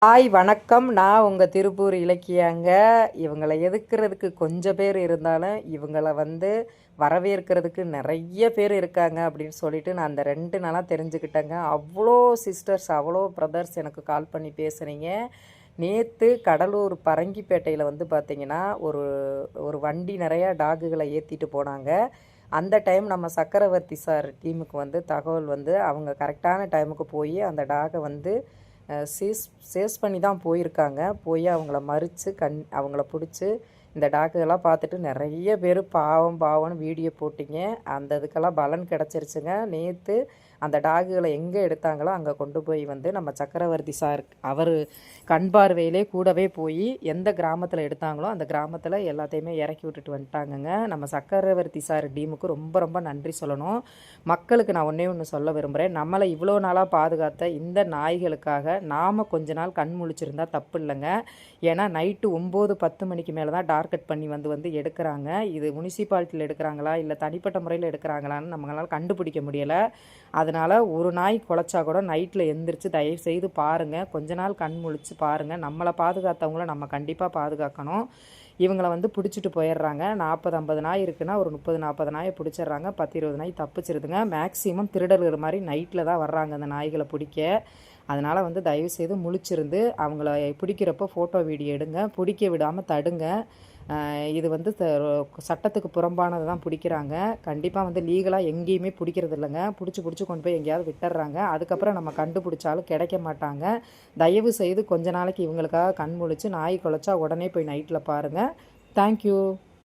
Hi வணக்கம். நான் உங்கள் திருப்பூர் இலக்கியாங்க. இவங்களை எதுக்குறதுக்கு கொஞ்சம் பேர் இருந்தாலும் இவங்கள வரவேற்கிறதுக்கு நிறைய பேர் இருக்காங்க அப்படின்னு சொல்லிட்டு நான் அந்த 2 நாளாக தெரிஞ்சுக்கிட்டேங்க. அவ்வளோ சிஸ்டர்ஸ், அவ்வளோ பிரதர்ஸ் எனக்கு கால் பண்ணி பேசுனீங்க. நேற்று கடலூர் பரங்கிப்பேட்டையில் பார்த்தீங்கன்னா ஒரு ஒரு வண்டி நிறையா டாகுகளை ஏற்றிட்டு போனாங்க. அந்த டைம் நம்ம சக்கரவர்த்தி சார் டீமுக்கு தகவல் அவங்க கரெக்டான டைமுக்கு போய் அந்த டாகை சேஸ் பண்ணி தான் போயிருக்காங்க. போய் அவங்கள மறித்து அவங்கள பிடிச்சி இந்த டாக்குகள்லாம் பார்த்துட்டு நிறைய பேர் பாவம் பாவம்னு வீடியோ போட்டிங்க. அந்த இதுக்கெல்லாம் பலன் கிடச்சிருச்சுங்க. நேற்று அந்த டாகுகளை எங்கே எடுத்தாங்களோ அங்கே கொண்டு போய் நம்ம சக்கரவர்த்தி சார் அவர் கண் பார்வையிலே கூடவே போய் எந்த கிராமத்தில் எடுத்தாங்களோ அந்த கிராமத்தில் எல்லாத்தையுமே இறக்கி விட்டுட்டு வந்துட்டாங்கங்க. நம்ம சக்கரவர்த்தி சார் டீமுக்கு ரொம்ப ரொம்ப நன்றி சொல்லணும். மக்களுக்கு நான் ஒன்று சொல்ல விரும்புகிறேன். நம்மளை இவ்வளோ நாளாக பாதுகாத்த இந்த நாய்களுக்காக நாம் கொஞ்ச நாள் கண் முழிச்சிருந்தா தப்பு இல்லைங்க. ஏன்னா நைட்டு 9-10 மணிக்கு மேலே தான் டார்கெட் பண்ணி எடுக்கிறாங்க. இது முனிசிபாலிட்டியில் எடுக்கிறாங்களா இல்லை தனிப்பட்ட முறையில் எடுக்கிறாங்களான்னு நம்மளால் கண்டுபிடிக்க முடியலை. அதனால் ஒரு நாய் குலைச்சா கூட நைட்டில் எந்திரிச்சு தயவுசெய்து பாருங்கள். கொஞ்ச நாள் கண் முழிச்சு பாருங்கள். நம்மளை பாதுகாத்தவங்கள நம்ம கண்டிப்பாக பாதுகாக்கணும். இவங்களை பிடிச்சிட்டு போயிடுறாங்க. 40-50 நாய் இருக்குன்னா ஒரு 30-40 நாயை பிடிச்சிடுறாங்க. 10-20 நாய் தப்பிச்சிருதுங்க. மேக்ஸிமம் திருடர்கள் மாதிரி நைட்டில் தான் வர்றாங்க அந்த நாய்களை பிடிக்க. அதனால் தயவுசெய்து முழிச்சிருந்து அவங்கள பிடிக்கிறப்போ ஃபோட்டோ வீடியோ எடுங்க. பிடிக்க விடாமல் தடுங்க. இது சட்டத்துக்கு புறம்பானது தான் பிடிக்கிறாங்க. கண்டிப்பாக லீகலாக எங்கேயுமே பிடிக்கிறது இல்லைங்க. பிடிச்சி கொண்டு போய் எங்கேயாவது விட்டுடுறாங்க. அதுக்கப்புறம் நம்ம கண்டுபிடிச்சாலும் கிடைக்க மாட்டாங்க. தயவு செய்து கொஞ்ச நாளைக்கு இவங்களுக்காக கண் முழிச்சு நாய் குலைச்சா உடனே போய் நைட்டில் பாருங்கள். தேங்க்யூ.